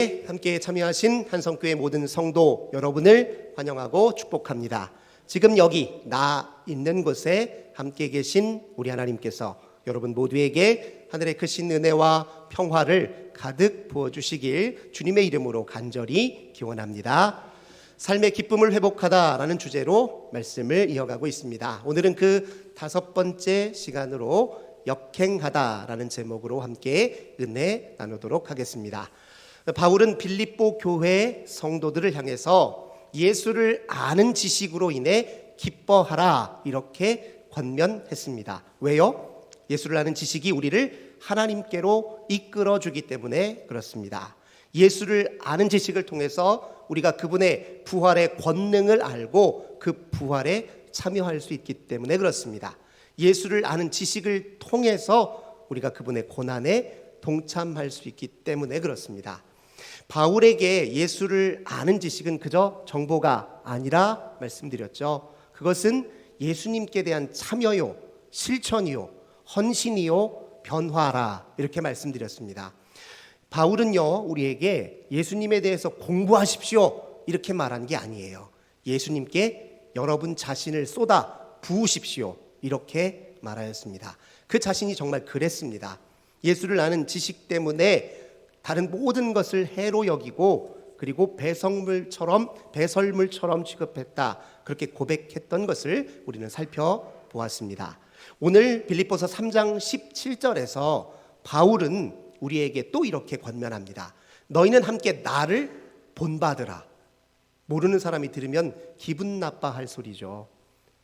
함께 참여하신 한성교회 모든 성도 여러분을 환영하고 축복합니다. 지금 여기 나 있는 곳에 함께 계신 우리 하나님께서 여러분 모두에게 하늘의 크신 은혜와 평화를 가득 부어주시길 주님의 이름으로 간절히 기원합니다. 삶의 기쁨을 회복하다라는 주제로 말씀을 이어가고 있습니다. 오늘은 그 5번째 시간으로 역행하다라는 제목으로 함께 은혜 나누도록 하겠습니다. 바울은 빌립보 교회 성도들을 향해서 예수를 아는 지식으로 인해 기뻐하라 이렇게 권면했습니다. 왜요? 예수를 아는 지식이 우리를 하나님께로 이끌어주기 때문에 그렇습니다. 예수를 아는 지식을 통해서 우리가 그분의 부활의 권능을 알고 그 부활에 참여할 수 있기 때문에 그렇습니다. 예수를 아는 지식을 통해서 우리가 그분의 고난에 동참할 수 있기 때문에 그렇습니다. 바울에게 예수를 아는 지식은 그저 정보가 아니라 말씀드렸죠. 그것은 예수님께 대한 참여요, 실천이요, 헌신이요, 변화라 이렇게 말씀드렸습니다. 바울은요, 우리에게 예수님에 대해서 공부하십시오 이렇게 말한 게 아니에요. 예수님께 여러분 자신을 쏟아 부으십시오 이렇게 말하였습니다. 그 자신이 정말 그랬습니다. 예수를 아는 지식 때문에 다른 모든 것을 해로 여기고 그리고 배설물처럼 취급했다 그렇게 고백했던 것을 우리는 살펴보았습니다. 오늘 빌립보서 3장 17절에서 바울은 우리에게 또 이렇게 권면합니다. 너희는 함께 나를 본받으라. 모르는 사람이 들으면 기분 나빠할 소리죠.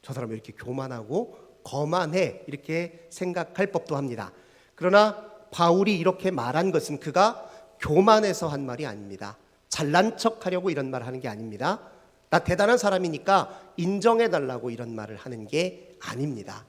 저 사람 왜 이렇게 교만하고 거만해 이렇게 생각할 법도 합니다. 그러나 바울이 이렇게 말한 것은 그가 교만해서 한 말이 아닙니다. 잘난 척하려고 이런 말을 하는 게 아닙니다. 나 대단한 사람이니까 인정해달라고 이런 말을 하는 게 아닙니다.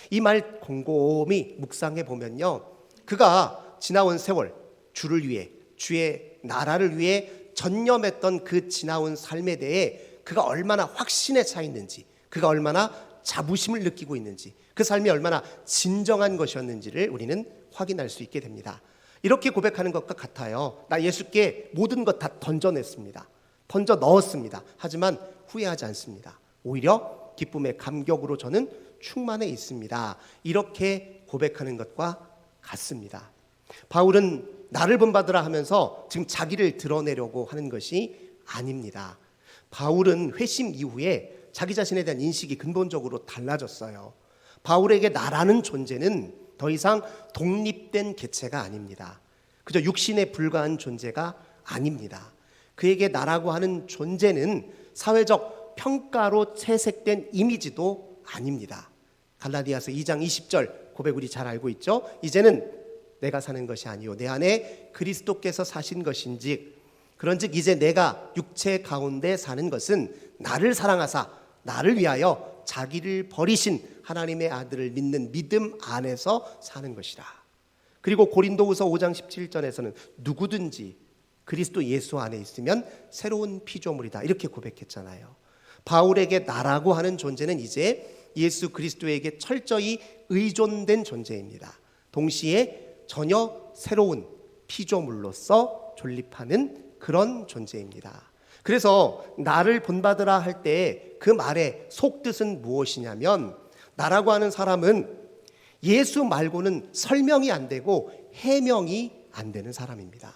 이 말 곰곰이 묵상해 보면요, 그가 지나온 세월 주를 위해 주의 나라를 위해 전념했던 그 지나온 삶에 대해 그가 얼마나 확신에 차 있는지, 그가 얼마나 자부심을 느끼고 있는지, 그 삶이 얼마나 진정한 것이었는지를 우리는 확인할 수 있게 됩니다. 이렇게 고백하는 것과 같아요. 나 예수께 모든 것 다 던져냈습니다. 던져 넣었습니다. 하지만 후회하지 않습니다. 오히려 기쁨의 감격으로 저는 충만해 있습니다. 이렇게 고백하는 것과 같습니다. 바울은 나를 본받으라 하면서 지금 자기를 드러내려고 하는 것이 아닙니다. 바울은 회심 이후에 자기 자신에 대한 인식이 근본적으로 달라졌어요. 바울에게 나라는 존재는 더 이상 독립된 개체가 아닙니다. 그저 육신에 불과한 존재가 아닙니다. 그에게 나라고 하는 존재는 사회적 평가로 채색된 이미지도 아닙니다. 갈라디아서 2장 20절 고백 우리 잘 알고 있죠? 이제는 내가 사는 것이 아니요 내 안에 그리스도께서 사신 것인즉 그런즉 이제 내가 육체 가운데 사는 것은 나를 사랑하사 나를 위하여 자기를 버리신 하나님의 아들을 믿는 믿음 안에서 사는 것이라. 그리고 고린도후서 5장 17절에서는 누구든지 그리스도 예수 안에 있으면 새로운 피조물이다 이렇게 고백했잖아요. 바울에게 나라고 하는 존재는 이제 예수 그리스도에게 철저히 의존된 존재입니다. 동시에 전혀 새로운 피조물로서 존립하는 그런 존재입니다. 그래서 나를 본받으라 할 때 그 말의 속뜻은 무엇이냐면, 나라고 하는 사람은 예수 말고는 설명이 안 되고 해명이 안 되는 사람입니다.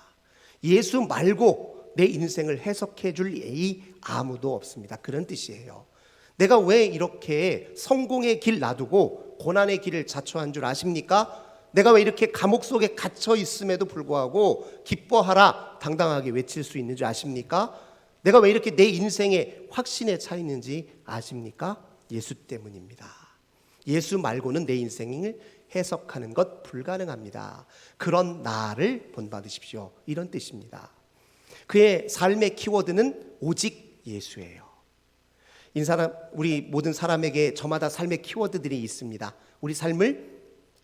예수 말고 내 인생을 해석해 줄 예의 아무도 없습니다. 그런 뜻이에요. 내가 왜 이렇게 성공의 길 놔두고 고난의 길을 자초한 줄 아십니까? 내가 왜 이렇게 감옥 속에 갇혀 있음에도 불구하고 기뻐하라 당당하게 외칠 수 있는 줄 아십니까? 내가 왜 이렇게 내 인생에 확신에 차 있는지 아십니까? 예수 때문입니다. 예수 말고는 내 인생을 해석하는 것 불가능합니다. 그런 나를 본받으십시오. 이런 뜻입니다. 그의 삶의 키워드는 오직 예수예요. 우리 모든 사람에게 저마다 삶의 키워드들이 있습니다. 우리 삶을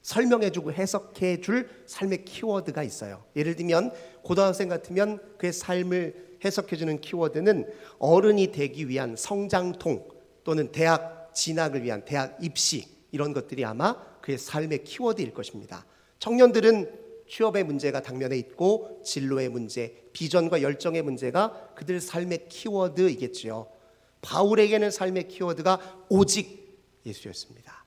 설명해주고 해석해줄 삶의 키워드가 있어요. 예를 들면 고등학생 같으면 그의 삶을 해석해주는 키워드는 어른이 되기 위한 성장통 또는 대학 진학을 위한 대학 입시, 이런 것들이 아마 그의 삶의 키워드일 것입니다. 청년들은 취업의 문제가 당면에 있고 진로의 문제, 비전과 열정의 문제가 그들 삶의 키워드이겠지요. 바울에게는 삶의 키워드가 오직 예수였습니다.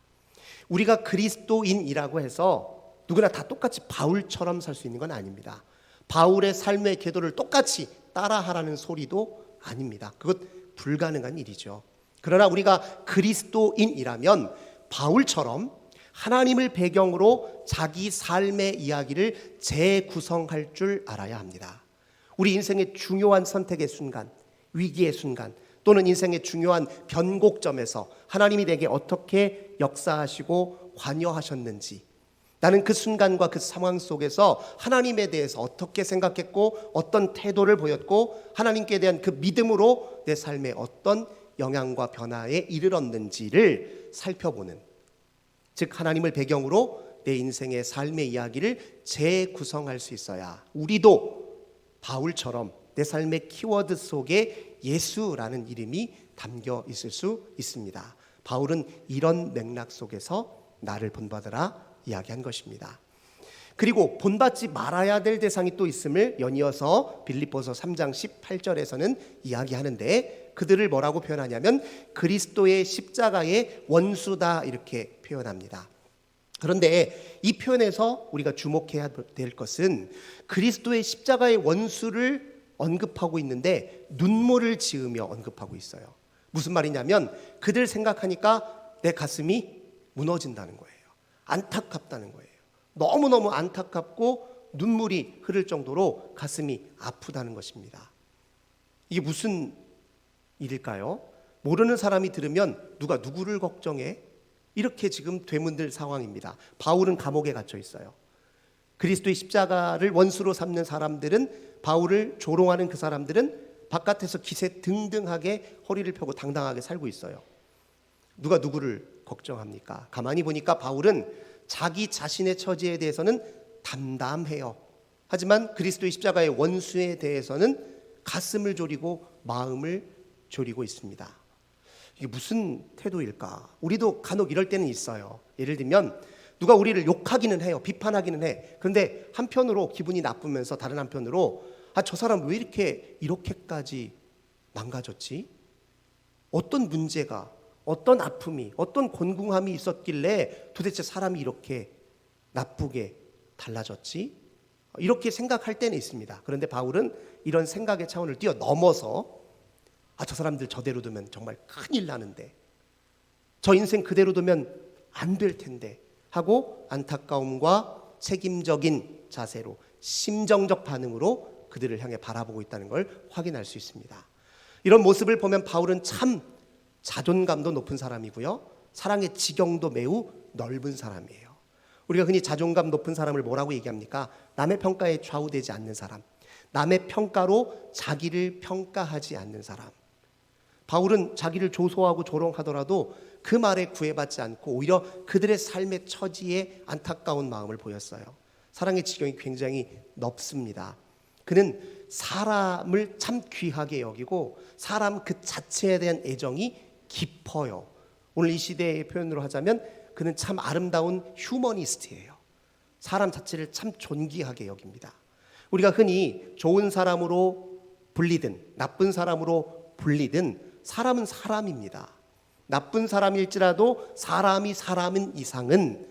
우리가 그리스도인이라고 해서 누구나 다 똑같이 바울처럼 살 수 있는 건 아닙니다. 바울의 삶의 궤도를 똑같이 따라하라는 소리도 아닙니다. 그것 불가능한 일이죠. 그러나 우리가 그리스도인이라면 바울처럼 하나님을 배경으로 자기 삶의 이야기를 재구성할 줄 알아야 합니다. 우리 인생의 중요한 선택의 순간, 위기의 순간, 또는 인생의 중요한 변곡점에서 하나님이 내게 어떻게 역사하시고 관여하셨는지, 나는 그 순간과 그 상황 속에서 하나님에 대해서 어떻게 생각했고 어떤 태도를 보였고 하나님께 대한 그 믿음으로 내 삶에 어떤 영향과 변화에 이르렀는지를 살펴보는, 즉 하나님을 배경으로 내 인생의 삶의 이야기를 재구성할 수 있어야 우리도 바울처럼 내 삶의 키워드 속에 예수라는 이름이 담겨 있을 수 있습니다. 바울은 이런 맥락 속에서 나를 본받으라 이야기한 것입니다. 그리고 본받지 말아야 될 대상이 또 있음을 연이어서 빌립보서 3장 18절에서는 이야기하는데, 그들을 뭐라고 표현하냐면 그리스도의 십자가의 원수다 이렇게 표현합니다. 그런데 이 표현에서 우리가 주목해야 될 것은 그리스도의 십자가의 원수를 언급하고 있는데 눈물을 지으며 언급하고 있어요. 무슨 말이냐면 그들 생각하니까 내 가슴이 무너진다는 거예요. 안타깝다는 거예요. 너무너무 안타깝고 눈물이 흐를 정도로 가슴이 아프다는 것입니다. 이게 무슨 일일까요? 모르는 사람이 들으면 누가 누구를 걱정해? 이렇게 지금 되문들 상황입니다. 바울은 감옥에 갇혀 있어요. 그리스도의 십자가를 원수로 삼는 사람들은, 바울을 조롱하는 그 사람들은 바깥에서 기세 등등하게 허리를 펴고 당당하게 살고 있어요. 누가 누구를 걱정합니까? 가만히 보니까 바울은 자기 자신의 처지에 대해서는 담담해요. 하지만 그리스도의 십자가의 원수에 대해서는 가슴을 졸이고 마음을 졸이고 있습니다. 이게 무슨 태도일까? 우리도 간혹 이럴 때는 있어요. 예를 들면 누가 우리를 욕하기는 해요. 비판하기는 해. 그런데 한편으로 기분이 나쁘면서 다른 한편으로 저 사람 왜 이렇게까지 망가졌지? 어떤 문제가, 어떤 아픔이, 어떤 곤궁함이 있었길래 도대체 사람이 이렇게 나쁘게 달라졌지? 이렇게 생각할 때는 있습니다. 그런데 바울은 이런 생각의 차원을 뛰어넘어서 저 사람들 저대로 두면 정말 큰일 나는데, 저 인생 그대로 두면 안 될 텐데 하고 안타까움과 책임적인 자세로, 심정적 반응으로 그들을 향해 바라보고 있다는 걸 확인할 수 있습니다. 이런 모습을 보면 바울은 참 자존감도 높은 사람이고요, 사랑의 지경도 매우 넓은 사람이에요. 우리가 흔히 자존감 높은 사람을 뭐라고 얘기합니까? 남의 평가에 좌우되지 않는 사람, 남의 평가로 자기를 평가하지 않는 사람. 바울은 자기를 조소하고 조롱하더라도 그 말에 구애받지 않고 오히려 그들의 삶의 처지에 안타까운 마음을 보였어요. 사랑의 지경이 굉장히 넓습니다. 그는 사람을 참 귀하게 여기고 사람 그 자체에 대한 애정이 깊어요. 오늘 이 시대의 표현으로 하자면 그는 참 아름다운 휴머니스트예요. 사람 자체를 참 존귀하게 여깁니다. 우리가 흔히 좋은 사람으로 불리든 나쁜 사람으로 불리든 사람은 사람입니다. 나쁜 사람일지라도 사람이 사람인 이상은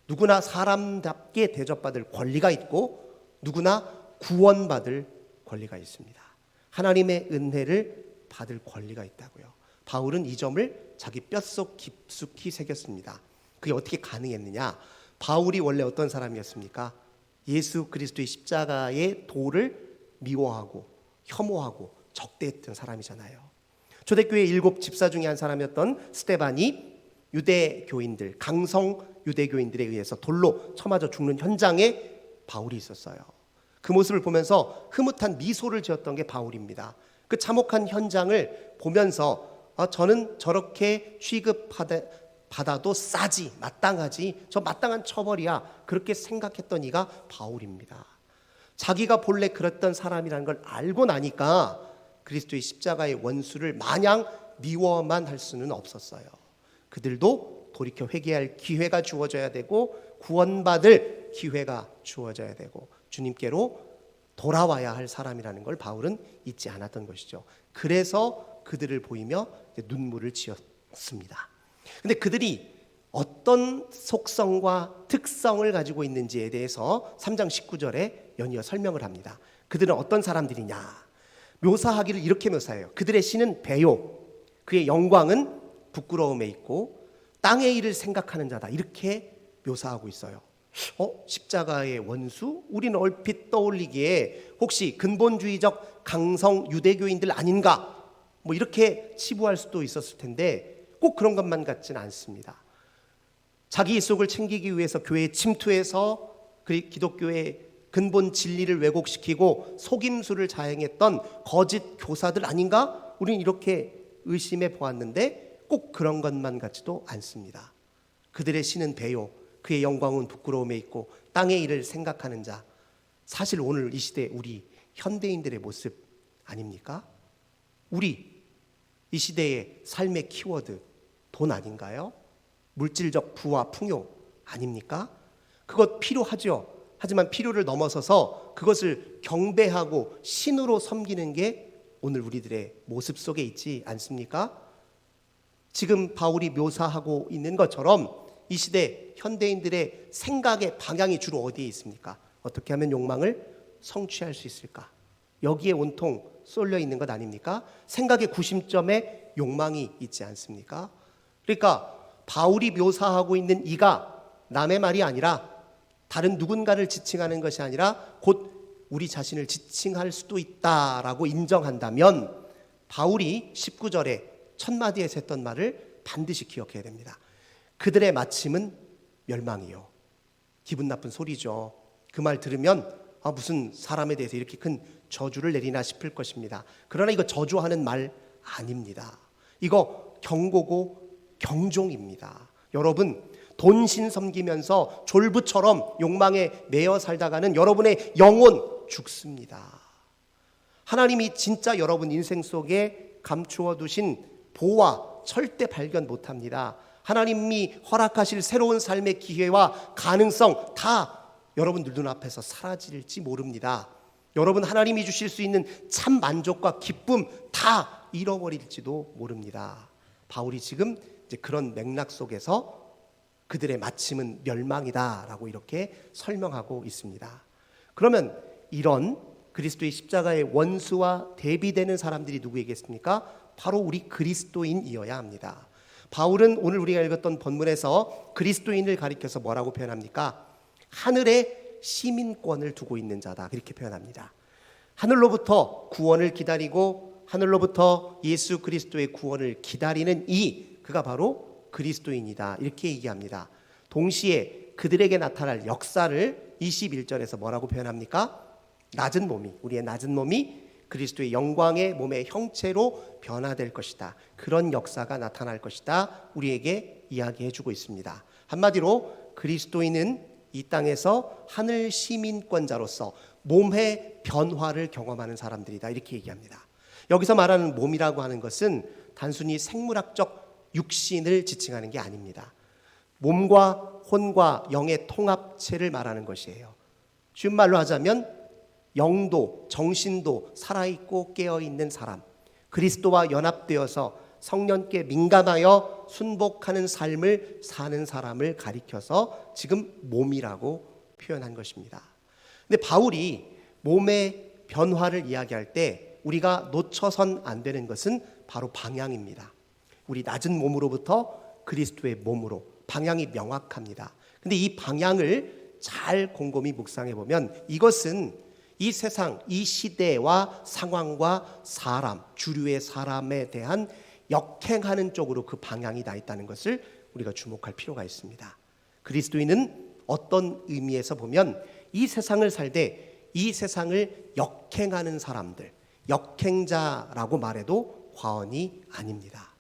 누구나 사람답게 대접받을 권리가 있고 누구나 구원받을 권리가 있습니다. 하나님의 은혜를 받을 권리가 있다고요. 바울은 이 점을 자기 뼛속 깊숙이 새겼습니다. 그게 어떻게 가능했느냐? 바울이 원래 어떤 사람이었습니까? 예수 그리스도의 십자가의 도를 미워하고 혐오하고 적대했던 사람이잖아요. 초대교회 7 집사 중에 한 사람이었던 스데반이 유대교인들, 강성 유대교인들에 의해서 돌로 쳐맞아 죽는 현장에 바울이 있었어요. 그 모습을 보면서 흐뭇한 미소를 지었던 게 바울입니다. 그 참혹한 현장을 보면서 저는 저렇게 취급받아도 싸지, 마땅하지, 저 마땅한 처벌이야, 그렇게 생각했던 이가 바울입니다. 자기가 본래 그랬던 사람이라는 걸 알고 나니까 그리스도의 십자가의 원수를 마냥 미워만 할 수는 없었어요. 그들도 돌이켜 회개할 기회가 주어져야 되고 구원받을 기회가 주어져야 되고 주님께로 돌아와야 할 사람이라는 걸 바울은 잊지 않았던 것이죠. 그래서 그들을 보이며 눈물을 지었습니다. 근데 그들이 어떤 속성과 특성을 가지고 있는지에 대해서 3장 19절에 연이어 설명을 합니다. 그들은 어떤 사람들이냐? 묘사하기를 이렇게 묘사해요. 그들의 신은 배요, 그의 영광은 부끄러움에 있고 땅의 일을 생각하는 자다, 이렇게 묘사하고 있어요. 십자가의 원수? 우리는 얼핏 떠올리기에 혹시 근본주의적 강성 유대교인들 아닌가? 이렇게 치부할 수도 있었을 텐데 꼭 그런 것만 같지는 않습니다. 자기 이속을 챙기기 위해서 교회에 침투해서 기독교의 근본 진리를 왜곡시키고 속임수를 자행했던 거짓 교사들 아닌가? 우리는 이렇게 의심해 보았는데 꼭 그런 것만 같지도 않습니다. 그들의 신은 배요, 그의 영광은 부끄러움에 있고 땅의 일을 생각하는 자. 사실 오늘 이 시대 우리 현대인들의 모습 아닙니까? 우리 이 시대의 삶의 키워드 돈 아닌가요? 물질적 부와 풍요 아닙니까? 그것 필요하죠. 하지만 필요를 넘어서서 그것을 경배하고 신으로 섬기는 게 오늘 우리들의 모습 속에 있지 않습니까? 지금 바울이 묘사하고 있는 것처럼 이 시대 현대인들의 생각의 방향이 주로 어디에 있습니까? 어떻게 하면 욕망을 성취할 수 있을까? 여기에 온통 쏠려 있는 것 아닙니까? 생각의 구심점에 욕망이 있지 않습니까? 그러니까 바울이 묘사하고 있는 이가 남의 말이 아니라 다른 누군가를 지칭하는 것이 아니라 곧 우리 자신을 지칭할 수도 있다라고 인정한다면 바울이 19절에 첫 마디에서 했던 말을 반드시 기억해야 됩니다. 그들의 마침은 멸망이요. 기분 나쁜 소리죠. 그 말 들으면 무슨 사람에 대해서 이렇게 큰 저주를 내리나 싶을 것입니다. 그러나 이거 저주하는 말 아닙니다. 이거 경고고 경종입니다. 여러분, 돈신 섬기면서 졸부처럼 욕망에 매여 살다가는 여러분의 영혼 죽습니다. 하나님이 진짜 여러분 인생 속에 감추어 두신 보화 절대 발견 못합니다. 하나님이 허락하실 새로운 삶의 기회와 가능성 다 여러분들 눈앞에서 사라질지 모릅니다. 여러분 하나님이 주실 수 있는 참 만족과 기쁨 다 잃어버릴지도 모릅니다. 바울이 지금 이제 그런 맥락 속에서 그들의 마침은 멸망이다라고 이렇게 설명하고 있습니다. 그러면 이런 그리스도의 십자가의 원수와 대비되는 사람들이 누구이겠습니까? 바로 우리 그리스도인이어야 합니다. 바울은 오늘 우리가 읽었던 본문에서 그리스도인을 가리켜서 뭐라고 표현합니까? 하늘의 시민권을 두고 있는 자다, 그렇게 표현합니다. 하늘로부터 구원을 기다리고 하늘로부터 예수 그리스도의 구원을 기다리는 그가 바로 그리스도인이다, 이렇게 얘기합니다. 동시에 그들에게 나타날 역사를 21절에서 뭐라고 표현합니까? 낮은 몸이, 우리의 낮은 몸이 그리스도의 영광의 몸의 형체로 변화될 것이다, 그런 역사가 나타날 것이다, 우리에게 이야기해 주고 있습니다. 한마디로 그리스도인은 이 땅에서 하늘 시민권자로서 몸의 변화를 경험하는 사람들이다, 이렇게 얘기합니다. 여기서 말하는 몸이라고 하는 것은 단순히 생물학적 육신을 지칭하는 게 아닙니다. 몸과 혼과 영의 통합체를 말하는 것이에요. 쉬운 말로 하자면 영도 정신도 살아있고 깨어있는 사람, 그리스도와 연합되어서 성령께 민감하여 순복하는 삶을 사는 사람을 가리켜서 지금 몸이라고 표현한 것입니다. 근데 바울이 몸의 변화를 이야기할 때 우리가 놓쳐선 안 되는 것은 바로 방향입니다. 우리 낮은 몸으로부터 그리스도의 몸으로 방향이 명확합니다. 근데 이 방향을 잘 곰곰이 묵상해 보면 이것은 이 세상, 이 시대와 상황과 사람, 주류의 사람에 대한 역행하는 쪽으로 그 방향이 나 있다는 것을 우리가 주목할 필요가 있습니다. 그리스도인은 어떤 의미에서 보면 이 세상을 살되 이 세상을 역행하는 사람들, 역행자라고 말해도 과언이 아닙니다.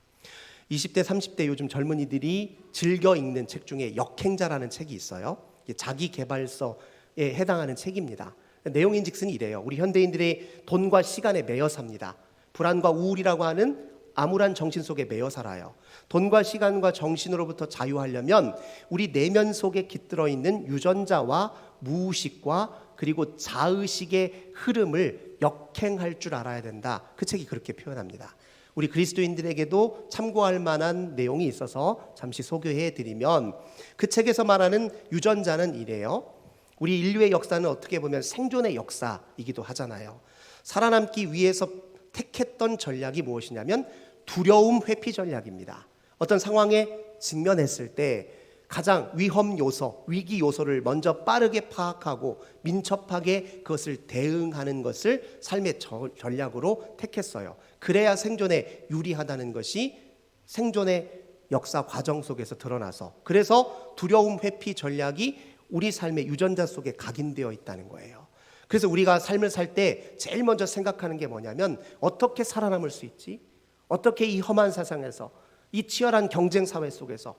20대, 30대 요즘 젊은이들이 즐겨 읽는 책 중에 역행자라는 책이 있어요. 자기 개발서에 해당하는 책입니다. 내용인즉슨 이래요. 우리 현대인들의 돈과 시간에 매여 삽니다. 불안과 우울이라고 하는 암울한 정신 속에 매여 살아요. 돈과 시간과 정신으로부터 자유하려면 우리 내면 속에 깃들어 있는 유전자와 무의식과 그리고 자의식의 흐름을 역행할 줄 알아야 된다. 그 책이 그렇게 표현합니다. 우리 그리스도인들에게도 참고할 만한 내용이 있어서 잠시 소개해 드리면, 그 책에서 말하는 유전자는 이래요. 우리 인류의 역사는 어떻게 보면 생존의 역사이기도 하잖아요. 살아남기 위해서 택했던 전략이 무엇이냐면 두려움 회피 전략입니다. 어떤 상황에 직면했을 때 가장 위험 요소, 위기 요소를 먼저 빠르게 파악하고 민첩하게 그것을 대응하는 것을 삶의 전략으로 택했어요. 그래야 생존에 유리하다는 것이 생존의 역사 과정 속에서 드러나서, 그래서 두려움 회피 전략이 우리 삶의 유전자 속에 각인되어 있다는 거예요. 그래서 우리가 삶을 살 때 제일 먼저 생각하는 게 뭐냐면, 어떻게 살아남을 수 있지? 어떻게 이 험한 세상에서, 이 치열한 경쟁 사회 속에서,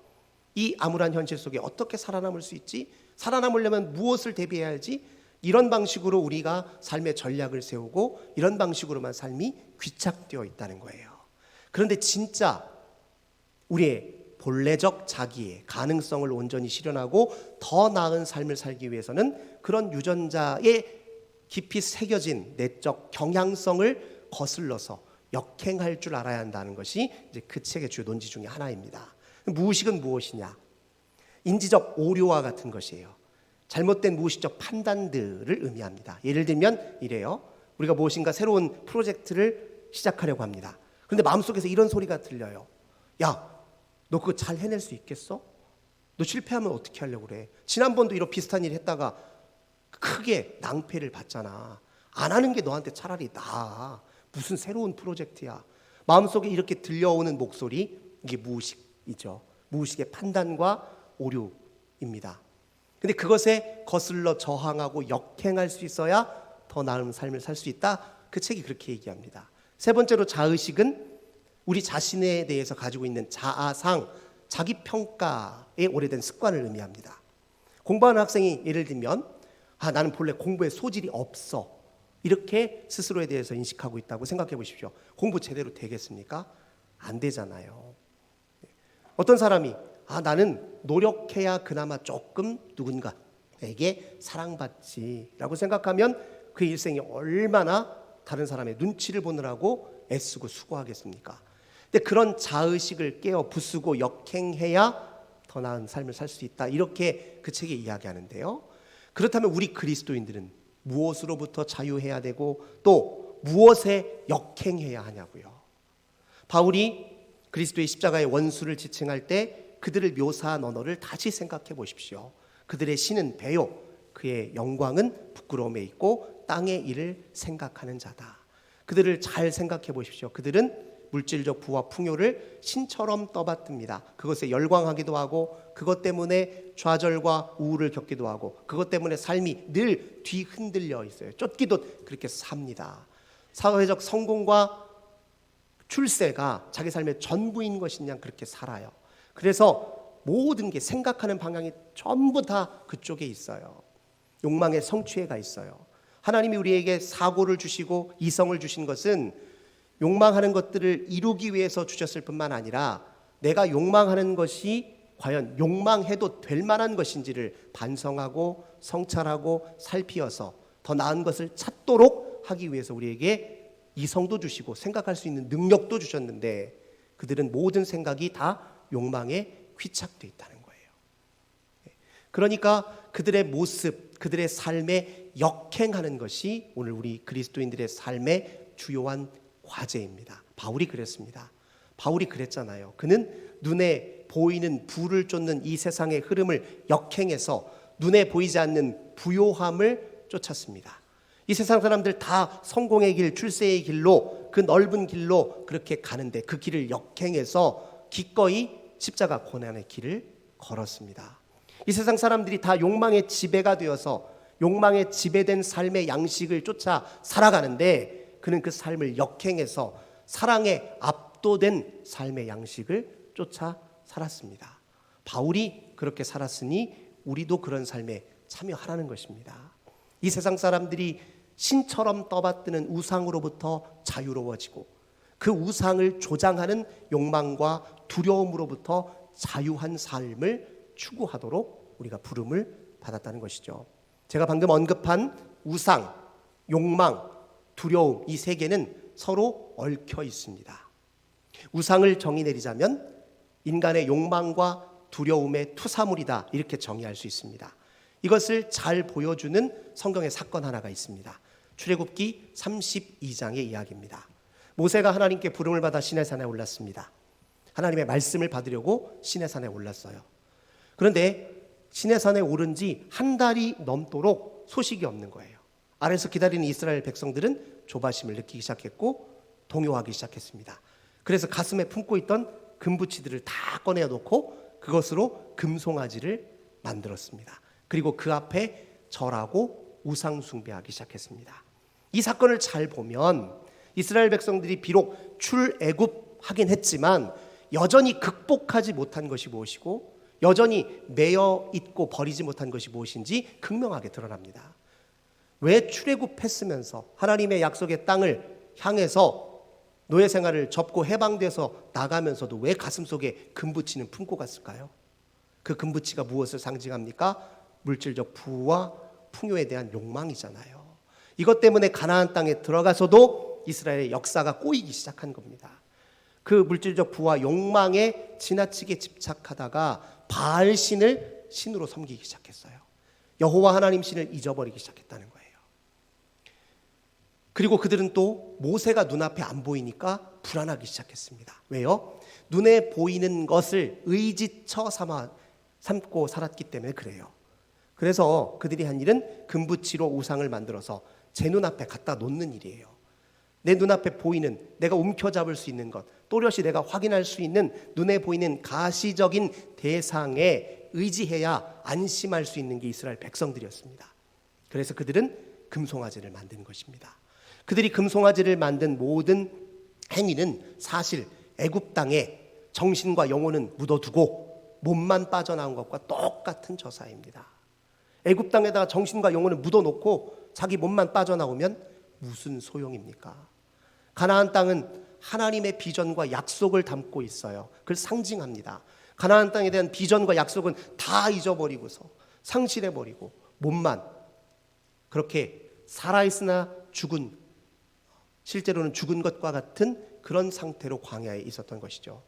이 암울한 현실 속에 어떻게 살아남을 수 있지? 살아남으려면 무엇을 대비해야 할지? 이런 방식으로 우리가 삶의 전략을 세우고 이런 방식으로만 삶이 귀착되어 있다는 거예요. 그런데 진짜 우리의 본래적 자기의 가능성을 온전히 실현하고 더 나은 삶을 살기 위해서는 그런 유전자에 깊이 새겨진 내적 경향성을 거슬러서 역행할 줄 알아야 한다는 것이 이제 그 책의 주요 논지 중에 하나입니다. 무의식은 무엇이냐? 인지적 오류와 같은 것이에요. 잘못된 무의식적 판단들을 의미합니다. 예를 들면 이래요. 우리가 무엇인가 새로운 프로젝트를 시작하려고 합니다. 그런데 마음속에서 이런 소리가 들려요. 야, 너 그거 잘 해낼 수 있겠어? 너 실패하면 어떻게 하려고 그래? 지난번도 이런 비슷한 일 했다가 크게 낭패를 봤잖아. 안 하는 게 너한테 차라리 나아. 무슨 새로운 프로젝트야. 마음속에 이렇게 들려오는 목소리, 이게 무의식이죠. 무의식의 판단과 오류입니다. 근데 그것에 거슬러 저항하고 역행할 수 있어야 더 나은 삶을 살 수 있다. 그 책이 그렇게 얘기합니다. 세 번째로 자의식은 우리 자신에 대해서 가지고 있는 자아상, 자기평가의 오래된 습관을 의미합니다. 공부하는 학생이 예를 들면 나는 본래 공부에 소질이 없어, 이렇게 스스로에 대해서 인식하고 있다고 생각해 보십시오. 공부 제대로 되겠습니까? 안 되잖아요. 어떤 사람이 나는 노력해야 그나마 조금 누군가에게 사랑받지라고 생각하면 그 일생이 얼마나 다른 사람의 눈치를 보느라고 애쓰고 수고하겠습니까? 근데 그런 자의식을 깨어 부수고 역행해야 더 나은 삶을 살 수 있다, 이렇게 그 책에 이야기하는데요. 그렇다면 우리 그리스도인들은 무엇으로부터 자유해야 되고 또 무엇에 역행해야 하냐고요. 바울이 그리스도의 십자가의 원수를 지칭할 때 그들을 묘사한 언어를 다시 생각해 보십시오. 그들의 신은 배요, 그의 영광은 부끄러움에 있고 땅의 일을 생각하는 자다. 그들을 잘 생각해 보십시오. 그들은 물질적 부와 풍요를 신처럼 떠받듭니다. 그것에 열광하기도 하고 그것 때문에 좌절과 우울을 겪기도 하고 그것 때문에 삶이 늘 뒤흔들려 있어요. 쫓기도 그렇게 삽니다. 사회적 성공과 출세가 자기 삶의 전부인 것인 양 그렇게 살아요. 그래서 모든 게 생각하는 방향이 전부 다 그쪽에 있어요. 욕망의 성취해가 있어요. 하나님이 우리에게 사고를 주시고 이성을 주신 것은 욕망하는 것들을 이루기 위해서 주셨을 뿐만 아니라 내가 욕망하는 것이 과연 욕망해도 될 만한 것인지를 반성하고 성찰하고 살피어서 더 나은 것을 찾도록 하기 위해서 우리에게 이성도 주시고 생각할 수 있는 능력도 주셨는데 그들은 모든 생각이 다 욕망에 귀착되어 있다는 거예요. 그러니까 그들의 모습, 그들의 삶에 역행하는 것이 오늘 우리 그리스도인들의 삶의 주요한 과제입니다. 바울이 그랬습니다. 바울이 그랬잖아요. 그는 눈에 보이는 부를 쫓는 이 세상의 흐름을 역행해서 눈에 보이지 않는 부요함을 쫓았습니다. 이 세상 사람들 다 성공의 길, 출세의 길로, 그 넓은 길로 그렇게 가는데 그 길을 역행해서 기꺼이 십자가 고난의 길을 걸었습니다. 이 세상 사람들이 다 욕망의 지배가 되어서 욕망에 지배된 삶의 양식을 쫓아 살아가는데 그는 그 삶을 역행해서 사랑에 압도된 삶의 양식을 쫓아 살았습니다. 바울이 그렇게 살았으니 우리도 그런 삶에 참여하라는 것입니다. 이 세상 사람들이 신처럼 떠받드는 우상으로부터 자유로워지고 그 우상을 조장하는 욕망과 두려움으로부터 자유한 삶을 추구하도록 우리가 부름을 받았다는 것이죠. 제가 방금 언급한 우상, 욕망, 두려움, 이 세 개는 서로 얽혀 있습니다. 우상을 정의 내리자면 인간의 욕망과 두려움의 투사물이다, 이렇게 정의할 수 있습니다. 이것을 잘 보여주는 성경의 사건 하나가 있습니다. 출애굽기 32장의 이야기입니다. 모세가 하나님께 부름을 받아 시내산에 올랐습니다. 하나님의 말씀을 받으려고 시내산에 올랐어요. 그런데 시내산에 오른 지 한 달이 넘도록 소식이 없는 거예요. 아래에서 기다리는 이스라엘 백성들은 조바심을 느끼기 시작했고 동요하기 시작했습니다. 그래서 가슴에 품고 있던 금붙이들을 다 꺼내놓고 그것으로 금송아지를 만들었습니다. 그리고 그 앞에 절하고 우상 숭배하기 시작했습니다. 이 사건을 잘 보면 이스라엘 백성들이 비록 출애굽하긴 했지만 여전히 극복하지 못한 것이 무엇이고 여전히 매여 있고 버리지 못한 것이 무엇인지 극명하게 드러납니다. 왜 출애굽했으면서 하나님의 약속의 땅을 향해서 노예 생활을 접고 해방돼서 나가면서도 왜 가슴속에 금붙이는 품고 갔을까요? 그 금붙이가 무엇을 상징합니까? 물질적 부와 풍요에 대한 욕망이잖아요. 이것 때문에 가나안 땅에 들어가서도 이스라엘의 역사가 꼬이기 시작한 겁니다. 그 물질적 부와 욕망에 지나치게 집착하다가 바알 신을 신으로 섬기기 시작했어요. 여호와 하나님 신을 잊어버리기 시작했다는 거예요. 그리고 그들은 또 모세가 눈앞에 안 보이니까 불안하기 시작했습니다. 왜요? 눈에 보이는 것을 의지처 삼고 살았기 때문에 그래요. 그래서 그들이 한 일은 금붙이로 우상을 만들어서 제 눈앞에 갖다 놓는 일이에요. 내 눈앞에 보이는, 내가 움켜잡을 수 있는 것, 또렷이 내가 확인할 수 있는 눈에 보이는 가시적인 대상에 의지해야 안심할 수 있는 게 이스라엘 백성들이었습니다. 그래서 그들은 금송아지를 만든 것입니다. 그들이 금송아지를 만든 모든 행위는 사실 애굽 땅에 정신과 영혼은 묻어두고 몸만 빠져나온 것과 똑같은 저사입니다. 애굽 땅에다가 정신과 영혼을 묻어놓고 자기 몸만 빠져나오면 무슨 소용입니까? 가나안 땅은 하나님의 비전과 약속을 담고 있어요. 그걸 상징합니다. 가나안 땅에 대한 비전과 약속은 다 잊어버리고서 상실해버리고 몸만 그렇게 살아있으나 죽은, 실제로는 죽은 것과 같은 그런 상태로 광야에 있었던 것이죠.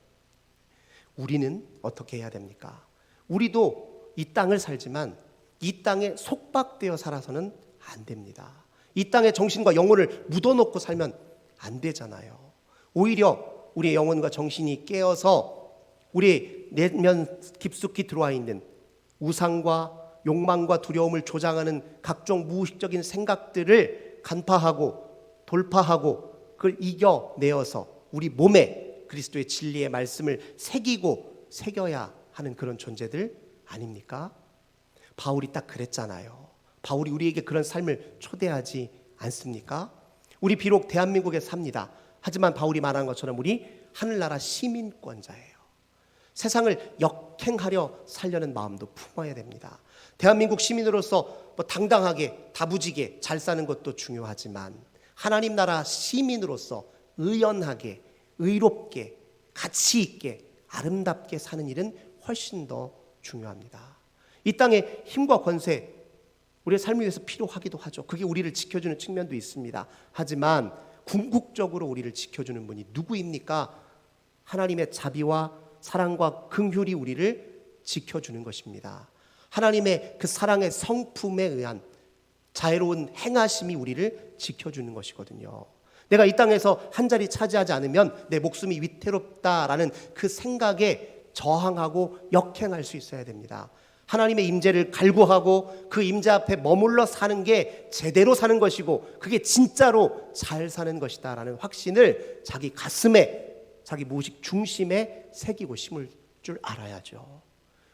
우리는 어떻게 해야 됩니까? 우리도 이 땅을 살지만 이 땅에 속박되어 살아서는 안 됩니다. 이 땅에 정신과 영혼을 묻어놓고 살면 안 되잖아요. 오히려 우리의 영혼과 정신이 깨어서 우리 내면 깊숙이 들어와 있는 우상과 욕망과 두려움을 조장하는 각종 무의식적인 생각들을 간파하고 돌파하고 그걸 이겨내어서 우리 몸에 그리스도의 진리의 말씀을 새겨야 하는 그런 존재들 아닙니까? 바울이 딱 그랬잖아요. 바울이 우리에게 그런 삶을 초대하지 않습니까? 우리 비록 대한민국에 삽니다. 하지만 바울이 말한 것처럼 우리 하늘나라 시민권자예요. 세상을 역행하려 살려는 마음도 품어야 됩니다. 대한민국 시민으로서 당당하게 다부지게 잘 사는 것도 중요하지만 하나님 나라 시민으로서 의연하게 의롭게 가치 있게 아름답게 사는 일은 훨씬 더 중요합니다. 이 땅에 힘과 권세 우리의 삶을 위해서 필요하기도 하죠. 그게 우리를 지켜주는 측면도 있습니다. 하지만 궁극적으로 우리를 지켜주는 분이 누구입니까? 하나님의 자비와 사랑과 긍휼이 우리를 지켜주는 것입니다. 하나님의 그 사랑의 성품에 의한 자애로운 행하심이 우리를 지켜주는 것이거든요. 내가 이 땅에서 한 자리 차지하지 않으면 내 목숨이 위태롭다라는 그 생각에 저항하고 역행할 수 있어야 됩니다. 하나님의 임재를 갈구하고 그 임재 앞에 머물러 사는 게 제대로 사는 것이고 그게 진짜로 잘 사는 것이다 라는 확신을 자기 가슴에 자기 무의식 중심에 새기고 심을 줄 알아야죠.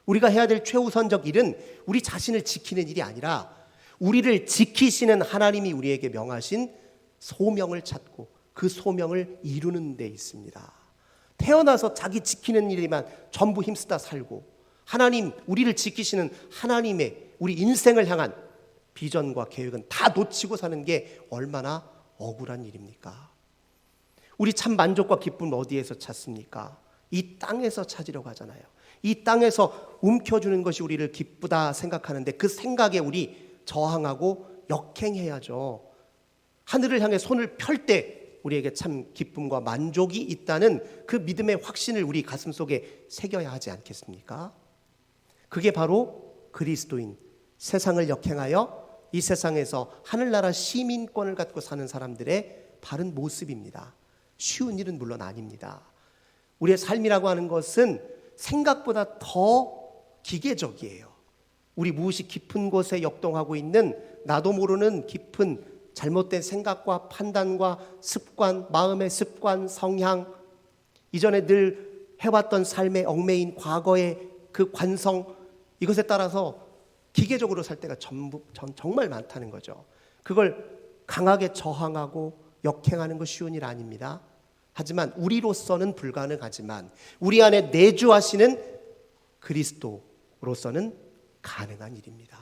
우리가 해야 될 최우선적 일은 우리 자신을 지키는 일이 아니라 우리를 지키시는 하나님이 우리에게 명하신 소명을 찾고 그 소명을 이루는 데 있습니다. 태어나서 자기 지키는 일에만 전부 힘쓰다 살고 하나님, 우리를 지키시는 하나님의 우리 인생을 향한 비전과 계획은 다 놓치고 사는 게 얼마나 억울한 일입니까? 우리 참 만족과 기쁨을 어디에서 찾습니까? 이 땅에서 찾으려고 하잖아요. 이 땅에서 움켜주는 것이 우리를 기쁘다 생각하는데 그 생각에 우리 저항하고 역행해야죠. 하늘을 향해 손을 펼 때 우리에게 참 기쁨과 만족이 있다는 그 믿음의 확신을 우리 가슴속에 새겨야 하지 않겠습니까? 그게 바로 그리스도인, 세상을 역행하여 이 세상에서 하늘나라 시민권을 갖고 사는 사람들의 바른 모습입니다. 쉬운 일은 물론 아닙니다. 우리의 삶이라고 하는 것은 생각보다 더 기계적이에요. 우리 무의식 깊은 곳에 역동하고 있는 나도 모르는 깊은 잘못된 생각과 판단과 습관, 마음의 습관, 성향, 이전에 늘 해왔던 삶의 얽매인 과거의 그 관성, 이것에 따라서 기계적으로 살 때가 정말 많다는 거죠. 그걸 강하게 저항하고 역행하는 것 쉬운 일 아닙니다. 하지만 우리로서는 불가능하지만 우리 안에 내주하시는 그리스도로서는 가능한 일입니다.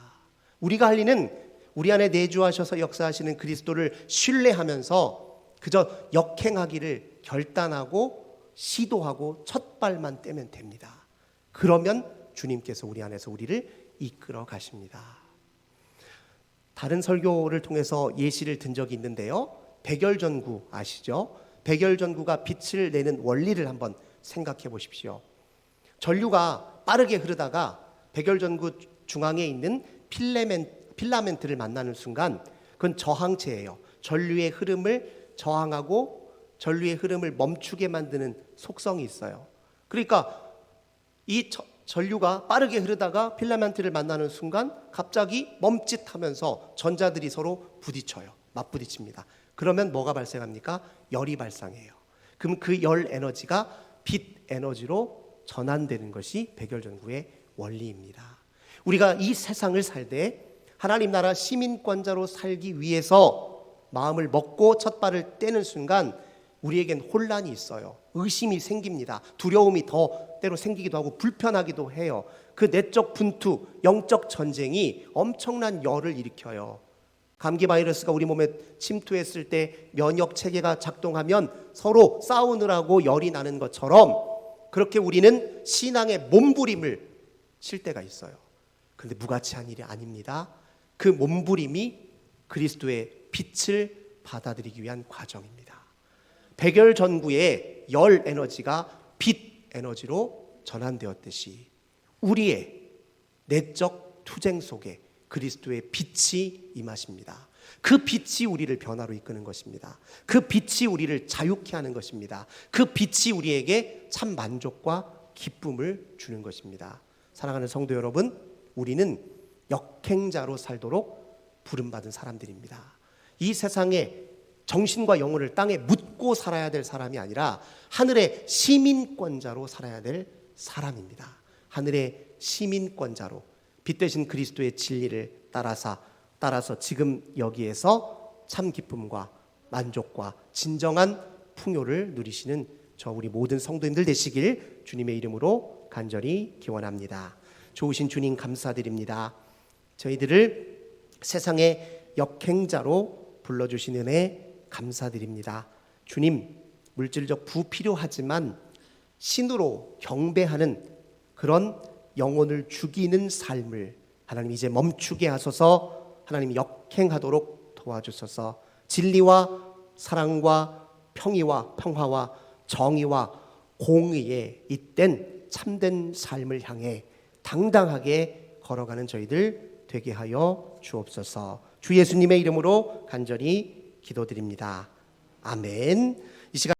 우리가 할 일은 우리 안에 내주하셔서 역사하시는 그리스도를 신뢰하면서 그저 역행하기를 결단하고 시도하고 첫 발만 떼면 됩니다. 그러면 주님께서 우리 안에서 우리를 이끌어 가십니다. 다른 설교를 통해서 예시를 든 적이 있는데요. 백열전구 아시죠? 백열전구가 빛을 내는 원리를 한번 생각해 보십시오. 전류가 빠르게 흐르다가 백열전구 중앙에 있는 필라멘트를 만나는 순간 그건 저항체예요. 전류의 흐름을 저항하고 전류의 흐름을 멈추게 만드는 속성이 있어요. 그러니까 이 전류가 빠르게 흐르다가 필라멘트를 만나는 순간 갑자기 멈칫하면서 전자들이 서로 부딪혀요. 맞부딪힙니다. 그러면 뭐가 발생합니까? 열이 발생해요. 그럼 그 열 에너지가 빛 에너지로 전환되는 것이 백열전구의 원리입니다. 우리가 이 세상을 살 때 하나님 나라 시민권자로 살기 위해서 마음을 먹고 첫 발을 떼는 순간 우리에겐 혼란이 있어요. 의심이 생깁니다. 두려움이 더 때로 생기기도 하고 불편하기도 해요. 그 내적 분투, 영적 전쟁이 엄청난 열을 일으켜요. 감기 바이러스가 우리 몸에 침투했을 때 면역 체계가 작동하면 서로 싸우느라고 열이 나는 것처럼 그렇게 우리는 신앙의 몸부림을 칠 때가 있어요. 그런데 무가치한 일이 아닙니다. 그 몸부림이 그리스도의 빛을 받아들이기 위한 과정입니다. 백열전구의 열 에너지가 빛 에너지로 전환되었듯이 우리의 내적 투쟁 속에 그리스도의 빛이 임하십니다. 그 빛이 우리를 변화로 이끄는 것입니다. 그 빛이 우리를 자유케 하는 것입니다. 그 빛이 우리에게 참 만족과 기쁨을 주는 것입니다. 사랑하는 성도 여러분, 우리는 역행자로 살도록 부름받은 사람들입니다. 이 세상에 정신과 영혼을 땅에 묻고 살아야 될 사람이 아니라 하늘의 시민권자로 살아야 될 사람입니다. 하늘의 시민권자로 빛 되신 그리스도의 진리를 따라서 지금 여기에서 참 기쁨과 만족과 진정한 풍요를 누리시는 저 우리 모든 성도님들 되시길 주님의 이름으로 간절히 기원합니다. 좋으신 주님 감사드립니다. 저희들을 세상의 역행자로 불러주신 은혜 감사드립니다. 주님, 물질적 부필요하지만 신으로 경배하는 그런 영혼을 죽이는 삶을 하나님 이제 멈추게 하소서. 하나님 역행하도록 도와주소서. 진리와 사랑과 평화와 정의와 공의에 잇된 참된 삶을 향해 당당하게 걸어가는 저희들 되게 하여 주옵소서. 주 예수님의 이름으로 간절히 기도드립니다. 아멘. 이 시간